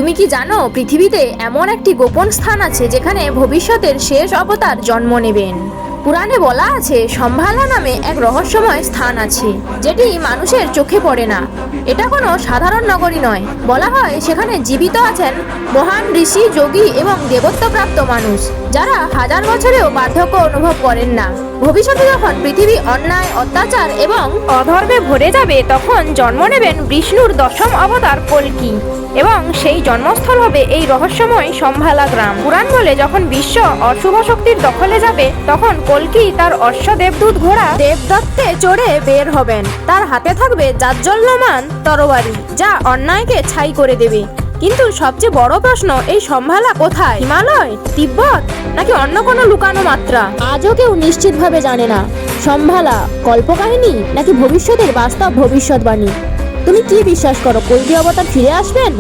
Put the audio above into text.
তুমি কি জানো পৃথিবীতে এমন একটি গোপন স্থান আছে যেখানে ভবিষ্যতের শেষ অবতার জন্ম নেবেন? পুরাণে বলা আছে সম্ভালা নামে এক রহস্যময় স্থান আছে, যেটি মানুষের চোখে পড়ে না। এটা কোনো সাধারণ নগরী নয়। বলা হয় সেখানে জীবিত আছেন মহান ঋষি, যোগী এবং দেবত্বপ্রাপ্ত মানুষ, যারা হাজার বছরেও বার্ধক্য অনুভব করেন না। ভবিষ্যতে যখন পৃথিবী অন্যায়, অত্যাচার এবং অধর্মে ভরে যাবে, তখন জন্ম নেবেন বিষ্ণুর দশম অবতার কল্কি, এবং সেই জন্মস্থল হবে এই রহস্যময় সম্ভালা গ্রাম। পুরাণ বলে যখন বিশ্ব অশুভ শক্তির দখলে যাবে, তখন কল্কি তার অশ্ব দেবদূত ঘোড়া দেবদত্তে চড়ে বের হবেন। তার হাতে থাকবে জাজ্জল্যমান তরবারি, যা অন্যায়কে ছাই করে দেবে। কিন্তু সবচেয়ে বড় প্রশ্ন, এই সম্ভালা কোথায়? হিমালয়, তিব্বত, নাকি অন্য কোনো লুকানো মাত্রা? আজও কেউ নিশ্চিতভাবে জানে না। সম্ভালা কল্পকাহিনী নাকি ভবিষ্যতের বাস্তব ভবিষ্যৎবাণী? তুমি কি বিশ্বাস করো, কল্কি অবতার ফিরে আসবেন?